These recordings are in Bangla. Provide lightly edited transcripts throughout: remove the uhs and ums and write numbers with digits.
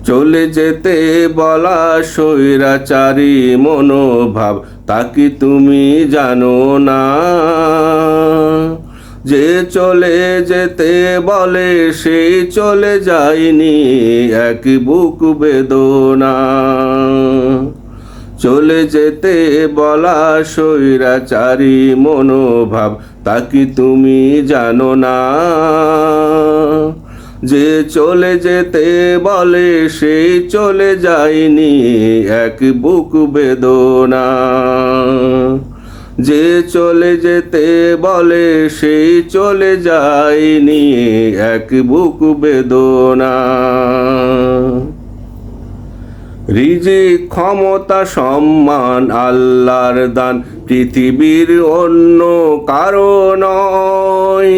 চলে যেতে বলা স্বৈরাচারী মনোভাব, তা কি তুমি জানো না? যে চলে যেতে বলে সেই চলে যায়নি, এক বুক বেদনা। চলে যেতে বলা স্বৈরাচারী মনোভাব, তা কি তুমি জানো না? যে চলে যেতে বলে সেই চলে যায়নি, এক বুক বেদনা। যে চলে যেতে বলে সেই চলে যায়নি, এক বুক বেদনা। রিজিক, ক্ষমতা, সম্মান আল্লাহর দান, পৃথিবীর অন্য কারো নয়।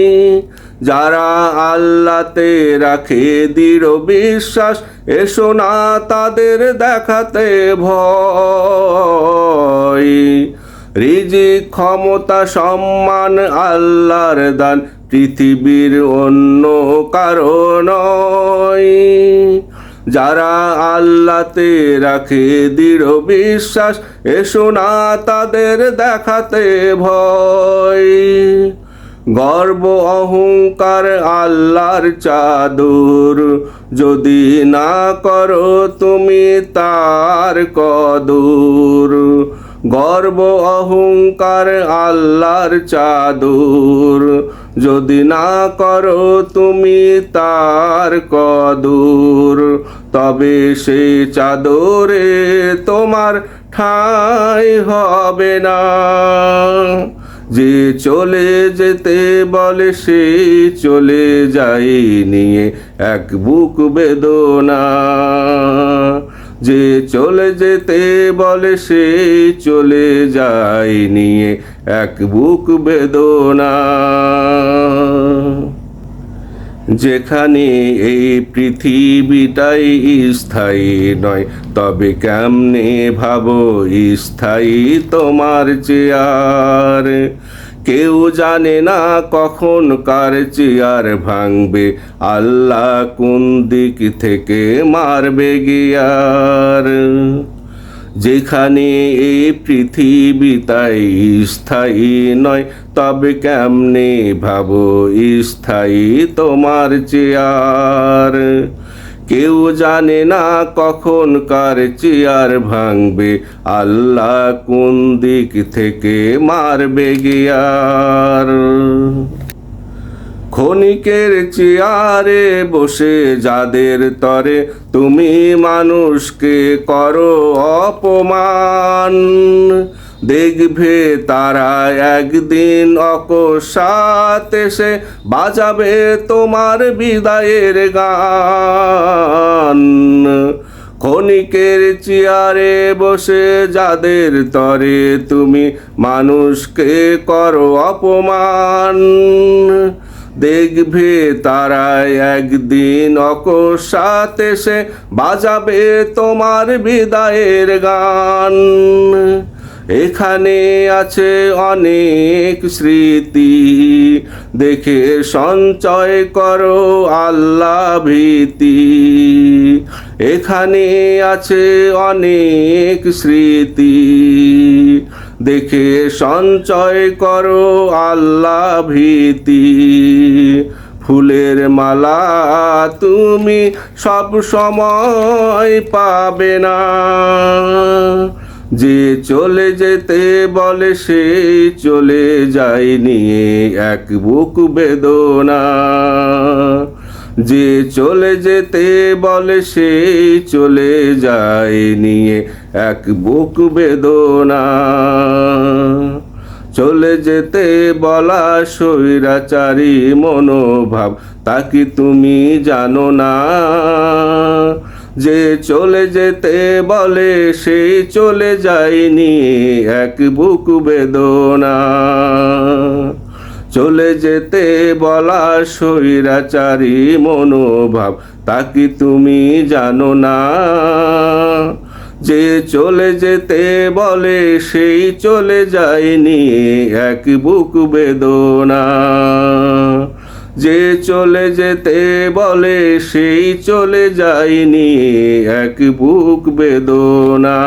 যারা আল্লাহতে রাখে দৃঢ় বিশ্বাস, এসো না তাদের দেখাতে ভয়। রিজিক, ক্ষমতা, সম্মান আল্লাহর দান, পৃথিবীর অন্য কারো নয়। যারা আল্লাহতে রাখে দৃঢ় বিশ্বাস, এসো না তাদের দেখাতে ভয়। গর্ব অহংকার আল্লাহর চাদর, যদি না করো তুমি তার কদর। গর্ব অহংকার আল্লাহর চাদর, যদি না করো তুমি তার কদর, তবে সেই চাদরে তোমার ঠাঁই হবে না। যে চলে যেতে বলে সেই চলে যায় নিয়ে, এক বুক বেদনা। যে চলে যেতে বলে সেই চলে যায় নিয়ে, এক বুক বেদনা। যেখানে এই পৃথিবীটাই স্থায়ী নয়, তবে কেমনে ভাবো স্থায়ী তোমার চেয়ার? কেউ জানে না কখন কার চেয়ার ভাঙবে, আল্লাহ কোন দিক থেকে মারবে গিয়ার। যেখানে এই পৃথিবীটাই স্থায়ী নয়, তবে কেমনে ভাবো স্থায়ী তোমার চেয়ার? কেউ জানে না কখন কার চেয়ার ভাঙবে, আল্লাহ কোন দিক থেকে মারবে গিয়ার। ক্ষণিকের চেয়ারে বসে যাদের তরে তুমি মানুষকে করো অপমান, দেখবে তারা একদিন অকস্মাৎ এসে বাজাবে তোমার বিদায়ের গান। ক্ষণিকের চেয়ারে বসে যাদের তরে তুমি মানুষকে করো অপমান, দেখবে তারা একদিন অকস্মাৎ এসে বাজাবে তোমার বিদায়ের গান। এখানে আছে অনেক স্মৃতি, দেখে সঞ্চয় করো আল্লাহ ভীতি। এখানে আছে অনেক স্মৃতি, দেখে সঞ্চয় করো আল্লাহ ভীতি। ফুলের মালা তুমি সব সময় পাবে না, যে চলে যেতে বলে সেই চলে যায় নিয়ে, এক বুক বেদনা। যে চলে যেতে বলে সেই চলে যায় নিয়ে, এক বুক বেদনা। চলে যেতে বলা স্বৈরাচারী মনোভাব, তা কি তুমি জানো না? যে চলে যেতে বলে সেই চলে যায়নি, এক বুক বেদনা। চলে যেতে বলা স্বৈরাচারী মনোভাব, তা কি তুমি জানো না? যে চলে যেতে বলে সেই চলে যায়নি, এক বুক বেদনা। যে চলে যেতে বলে সেই চলে যায়নি এক বুক বেদনা।